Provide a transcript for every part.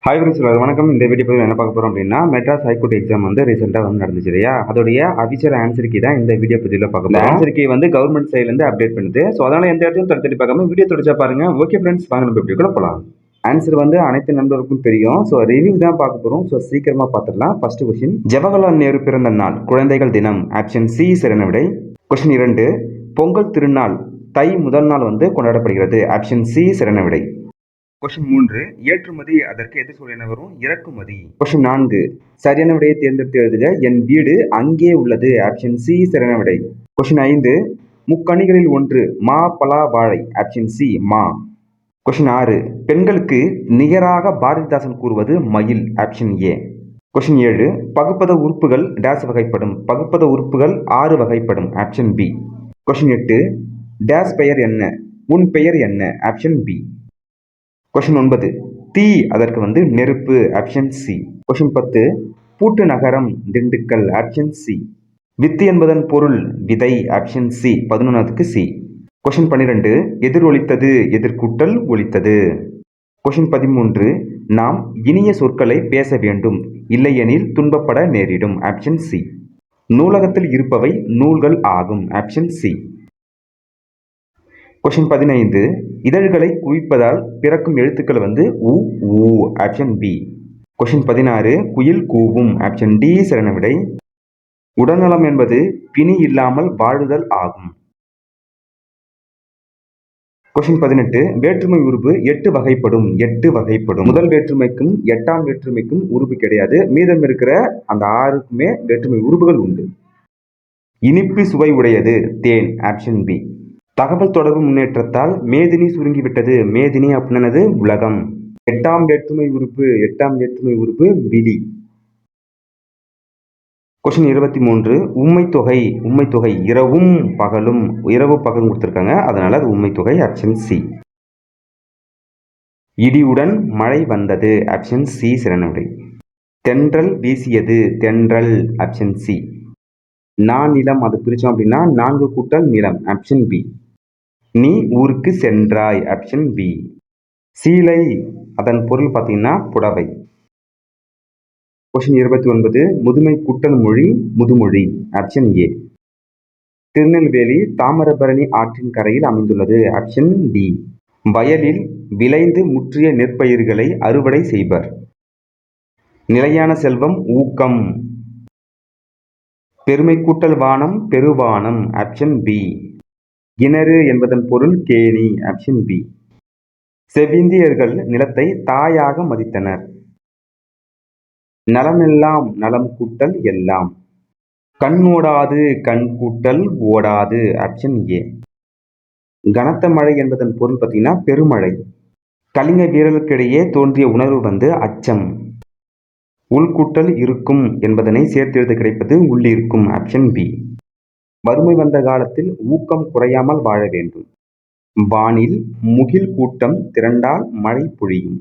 Hi friends எல்லாரும் வணக்கம். இந்த வீடியோ பதிவில் என்ன பார்க்க போகிறோம் அப்படின்னா, மெட்ராஸ் ஹைகோர்ட் எக்ஸாம் ரீசெண்டாக நடந்துச்சு இல்லையா, அதோடைய அபிஷியல் ஆன்சர் கீ தான் இந்த வீடியோ பதிவில் பார்க்க போகிறோம். ஆன்சர் கீ கவர்மெண்ட் சைட்லேருந்து அப்டேட் பண்ணுது. ஸோ அதனால் எந்த இடத்தையும் தடுத்து பார்க்காம வீடியோ தொடச்சா பாருங்க. ஓகே ஃப்ரெண்ட்ஸ், வாங்க நம்ம வீடியோக்குள்ள போகலாம். ஆன்சர் அனைத்து நண்பர்களுக்கும் தெரியும். ஸோ ரிவ்யூ தான் பார்க்க போகிறோம். ஸோ சீக்கிரமாக பார்த்துடலாம். ஃபர்ஸ்ட் கொஸ்டின், ஜவஹர்லால் நேரு பிறந்த நாள் குழந்தைகள் தினம். ஆப்ஷன் சி சரியான விடை. கொஸ்டின் 2, பொங்கல் திருநாள் தை முதல் நாள் கொண்டாடப்படுகிறது. ஆப்ஷன் சி சரியான விடை. கொஸ்டின் 3, ஏற்றுமதி அதற்கு எது சொல் என வரும்? இறக்குமதி. கொஸ்டின் 4, சரியான விடையை தேர்ந்தெடுத்து எழுதுக. என் வீடு அங்கே உள்ளது. ஆப்ஷன் சி சரியான விடை. கொஸ்டின் 5, முக்கணிகளில் ஒன்று மா பலா வாழை. ஆப்ஷன் சி மா. கொஸ்டின் 6, பெண்களுக்கு நிகராக பாரதிதாசன் கூறுவது மயில். Option A. கொஸ்டின் 7, பகுப்பத உறுப்புகள் டேஸ் வகைப்படும். பகுப்பத உறுப்புகள் 6 வகைப்படும். Option B. கொஸ்டின் 8, டேஸ் பெயர் என்ன? உன் பெயர் என்ன? Option B. கொஸ்டின் 9, தீ அதற்கு நெருப்பு. Option C. கொஸ்டின் 10, பூட்டு நகரம் திண்டுக்கல். Option C. வித்து என்பதன் பொருள் விதை. Option C. 11க்கு சி. கொஸ்டின் 12, எதிர் ஒலித்தது எதிர்கூட்டல் ஒலித்தது. கொஸ்டின் 13, நாம் இனிய சொற்களை பேச வேண்டும், இல்லையெனில் துன்பப்பட நேரிடும். Option C. நூலகத்தில் இருப்பவை நூல்கள் ஆகும். Option C. கொஸ்டின் 15, இதழ்களை குவிப்பதால் பிறக்கும் எழுத்துக்கள் உ ஊ. Option B. கொஸ்டின் 16, குயில் கூவும். ஆப்ஷன் டி சரியான விடை. உடல்நலம் என்பது பிணி இல்லாமல் வாழுதல் ஆகும். கொஸ்டின் 18, வேற்றுமை உருபு 8 வகைப்படும். 8 வகைப்படும். முதல் வேற்றுமைக்கும் 8ஆம் வேற்றுமைக்கும் உருபு கிடையாது. மீதம் இருக்கிற அந்த 6க்குமே வேற்றுமை உருபுகள் உண்டு. இனிப்பு சுவை உடையது தேன். Option B. தகவல் தொடர்பு முன்னேற்றத்தால் மேதினி சுருங்கிவிட்டது. மேதினி அப்படின்னது உலகம். 8ஆம் வேற்றுமை உறுப்பு விழி. கொஸ்டின் 23, உம்மை தொகை இரவும் பகலும். இரவு பகலும் கொடுத்திருக்காங்க, அதனால அது உம்மை தொகை. Option C. இடியுடன் மழை வந்தது. ஆப்ஷன் சி சரியான விடை. தென்றல் வீசியது. தென்றல். Option C. நான் நிலம் அது பிரிச்சோம் அப்படின்னா 4 கூட்டல் நிலம். Option B. நீ ஊருக்கு சென்றாய். Option B. சீலை அதன் பொருள் பார்த்தீங்கன்னா புடவை. கொஸ்டின் 29, முதுமை கூட்டல் மொழி முதுமொழி. Option A. திருநெல்வேலி தாமிரபரணி ஆற்றின் கரையில் அமைந்துள்ளது. Option D. வயலில் விளைந்து முற்றிய நெற்பயிர்களை அறுவடை செய்வர். நிலையான செல்வம் ஊக்கம். பெருமை கூட்டல் வானம் பெருவானம். Option B. கிணறு என்பதன் பொருள் கேணி. Option B. செவ்விந்தியர்கள் நிலத்தை தாயாக மதித்தனர். நலமெல்லாம் நலம் கூட்டல் எல்லாம். கண் ஓடாது கண் கூட்டல் ஓடாது. Option A. கனத்த மழை என்பதன் பொருள் பார்த்தீங்கன்னா பெருமழை. கலிங்க வீரர்களுக்கிடையே தோன்றிய உணர்வு அச்சம். உள்கூட்டல் இருக்கும் என்பதனை சேர்த்தெழுத கிடைப்பது உள்ளிருக்கும். Option B. வறுமை வந்த காலத்தில் ஊக்கம் குறையாமல் வாழ வேண்டும். வானில் முகில் கூட்டம் திரண்டால் மழை பொழியும்.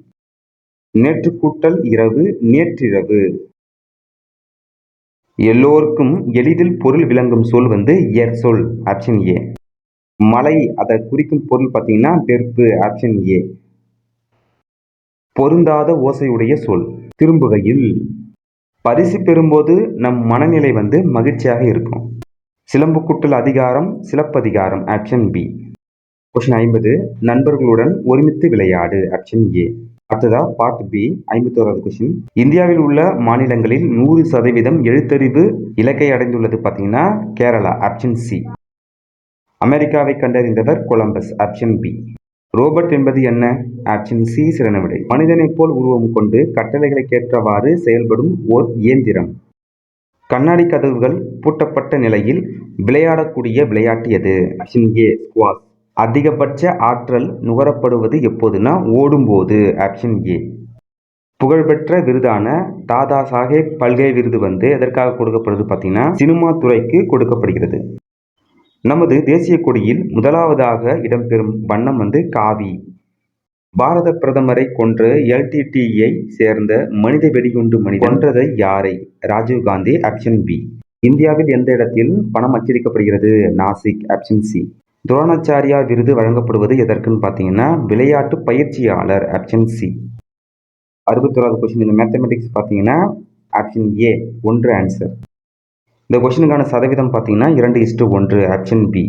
நேற்று கூட்டல் இரவு நேற்றிரவு. எல்லோருக்கும் எளிதில் பொருள் விளங்கும் சொல் ஏர் சொல். Option A. மலை அதை குறிக்கும் பொருள் பார்த்தீங்கன்னா வெறுப்பு. Option A. பொருந்தாத ஓசையுடைய சொல் திரும்புகையில். பரிசு பெறும்போது நம் மனநிலை மகிழ்ச்சியாக இருக்கும். சிலம்பு கூட்டல் அதிகாரம் சிலப்பதிகாரம். Option B. கொஸ்டின் 50, நண்பர்களுடன் ஒருமித்து விளையாடு. Option A. அடுத்ததா பார்ட் பி 51வது கொஸ்டின், இந்தியாவில் உள்ள மாநிலங்களில் 100% எழுத்தறிவு இலக்கை அடைந்துள்ளது பார்த்தீங்கன்னா கேரளா. Option C. அமெரிக்காவை கண்டறிந்தவர் கொலம்பஸ். Option B. ரோபோட் என்பது என்ன? ஆப்ஷன் சி சரியான விடை. மனிதனைப் போல் உருவம் கொண்டு கட்டளைகளுக்கேற்றவாறு செயல்படும் ஓர் இயந்திரம். கண்ணாடி கதவுகள் பூட்டப்பட்ட நிலையில் விளையாடக்கூடிய விளையாட்டு எது? Option A squash. அதிகபட்ச ஆற்றல் நுகரப்படுவது எப்போதுனா ஓடும்போது. Option A. புகழ்பெற்ற விருதான தாதா சாஹேப் பல்கே விருது எதற்காக கொடுக்கப்படுது பார்த்தீங்கன்னா சினிமா துறைக்கு கொடுக்கப்படுகிறது. நமது தேசிய கொடியில் முதலாவதாக இடம்பெறும் வண்ணம் காவி. பாரத பிரதமரை கொன்ற எல்டிடியை சேர்ந்த மனித வெடிகுண்டு மனிதன் கொன்றதை யாரை? ராஜீவ்காந்தி. Option B. இந்தியாவில் எந்த இடத்தில் பணம் அச்சடிக்கப்படுகிறது? நாசிக். Option C. துரோணாச்சாரியா விருது வழங்கப்படுவது எதற்குன்னு பார்த்தீங்கன்னா விளையாட்டு பயிற்சியாளர். Option C. 61வது கொஸ்டின் இந்த மேத்தமெட்டிக்ஸ் பார்த்தீங்கன்னா ஆப்ஷன் ஏ 1 ஆன்சர். இந்த கொஸ்டினுக்கான சதவீதம் பார்த்தீங்கன்னா 2:1 ஆப்ஷன் பி.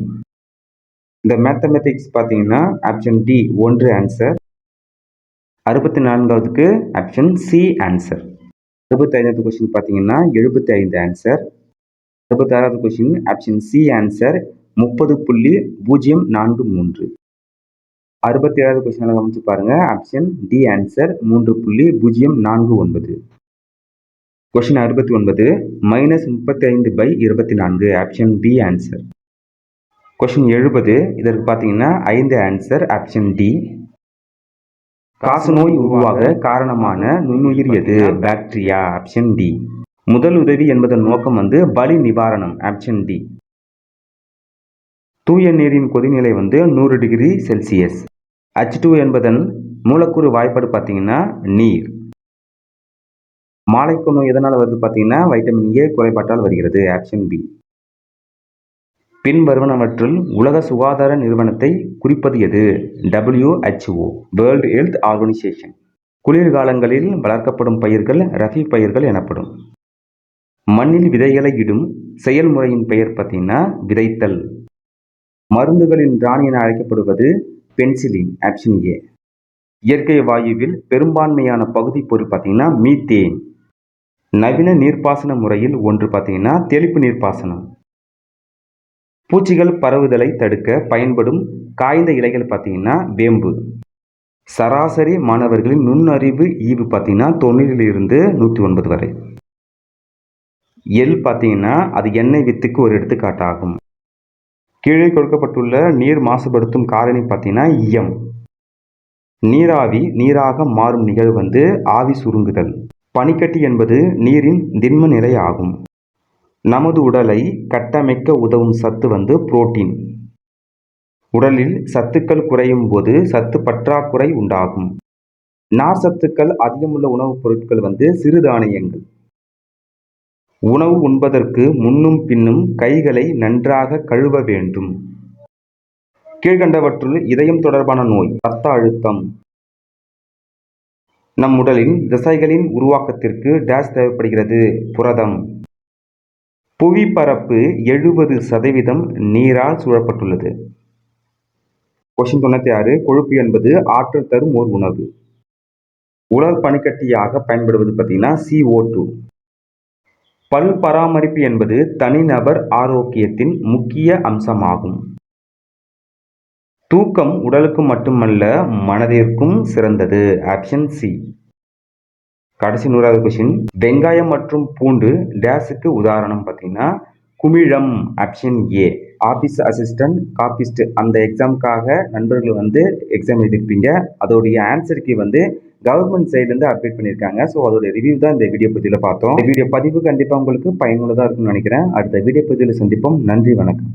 இந்த மேத்தமெட்டிக்ஸ் பார்த்தீங்கன்னா option D 1 answer. 64வதுக்கு option C answer. 65வது question பார்த்தீங்கன்னா 75 answer. 66வது question option C answer 30.043. 67வது question கவனிச்சு பாருங்க. Option D answer 3.049. Question 69 -35/24 option B answer. Question 70 இதற்கு பார்த்தீங்கன்னா 5 ஆன்சர் ஆப்ஷன் டி. காசநோய் உருவாக காரணமான நுண்ணுயிர் எது? Bacteria option D. முதல் உதவி என்பதன் நோக்கம் பலி நிவாரணம் ஆப்ஷன் டி. தூய நீரின் கொதிநிலை 100 டிகிரி செல்சியஸ். H2 என்பதன் மூலக்கூறு வாய்ப்பாடு பார்த்தீங்கன்னா நீர். மாலைக்கண் நோய் எதனால் வருது பார்த்தீங்கன்னா வைட்டமின் ஏ குறைபாட்டால் வருகிறது ஆப்ஷன் பி. பின்வருவனவற்றுள் உலக சுகாதார நிறுவனத்தை குறிப்பது எது? WHO world health organisation. குளிர்காலங்களில் வளர்க்கப்படும் பயிர்கள் ரபி பயிர்கள் எனப்படும். மண்ணில் விதைகளை இடும் செயல்முறையின் பெயர் பார்த்தீங்கன்னா விதைத்தல். மருந்துகளின் ராணி என அழைக்கப்படுவது பென்சிலின் ஆப்ஷன் ஏ. இயற்கை வாயுவில் பெரும்பான்மையான பகுதி பொருள் பார்த்தீங்கன்னா மீத்தேன். நவீன நீர்ப்பாசன முறையில் ஒன்று பார்த்தீங்கன்னா தெளிப்பு நீர்ப்பாசனம். பூச்சிகள் பரவுதலை தடுக்க பயன்படும் காய்ந்த இலைகள் பார்த்தீங்கன்னா வேம்பு. சராசரி மாணவர்களின் நுண்ணறிவு ஈவு பார்த்தீங்கன்னா 90லிருந்து 109 வரை. எல் பார்த்தீங்கன்னா அது எண்ணெய் வித்துக்கு ஒரு எடுத்துக்காட்டாகும். கீழே கொடுக்கப்பட்டுள்ள நீர் மாசுபடுத்தும் காரணி பார்த்தீங்கன்னா ஈயம். நீராவி நீராக மாறும் நிகழ்வு ஆவி சுருங்குதல். பனிக்கட்டி என்பது நீரின் திண்ம நிலை ஆகும். நமது உடலை கட்டமைக்க உதவும் சத்து புரோட்டீன். உடலில் சத்துக்கள் குறையும் போது சத்து பற்றாக்குறை உண்டாகும். நார் சத்துக்கள் அதிகமுள்ள உணவுப் பொருட்கள் சிறுதானியங்கள். உணவு உண்பதற்கு முன்னும் பின்னும் கைகளை நன்றாக கழுவ வேண்டும். கீழ்கண்டவற்றுள் இதயம் தொடர்பான நோய் இரத்த அழுத்தம். நம் உடலின் தசைகளின் உருவாக்கத்திற்கு டேஷ் தேவைப்படுகிறது புரதம். புவிப்பரப்பு 70% நீரால் சூழப்பட்டுள்ளது. கொஸ்டின் 96 கொழுப்பு என்பது ஆற்றல் தரும் ஓர் உணவு. உலர் பனிக்கட்டியாக பயன்படுவது பார்த்தீங்கன்னா CO2. பல் பராமரிப்பு என்பது தனிநபர் ஆரோக்கியத்தின் முக்கிய அம்சமாகும். தூக்கம் உடலுக்கு மட்டுமல்ல மனதிற்கும் சிறந்தது ஆப்ஷன் சி. கடைசி 100வது கொஸ்டின் வெங்காயம் மற்றும் பூண்டு டேஷுக்கு உதாரணம் பார்த்தீங்கன்னா குமிழம் option A. Office assistant copyist அந்த எக்ஸாமுக்காக நண்பர்கள் எக்ஸாம் எழுதிருப்பீங்க. அதோடைய ஆன்சர் கீ கவர்மெண்ட் சைட்லேருந்து அப்டேட் பண்ணியிருக்காங்க. ஸோ அதோட ரிவ்யூ தான் இந்த வீடியோ பதிவில் பார்த்தோம். இந்த வீடியோ பதிவு கண்டிப்பாக உங்களுக்கு பயனுள்ளதாக இருக்கும்னு நினைக்கிறேன். அடுத்த வீடியோ பதிவில் சந்திப்போம். நன்றி, வணக்கம்.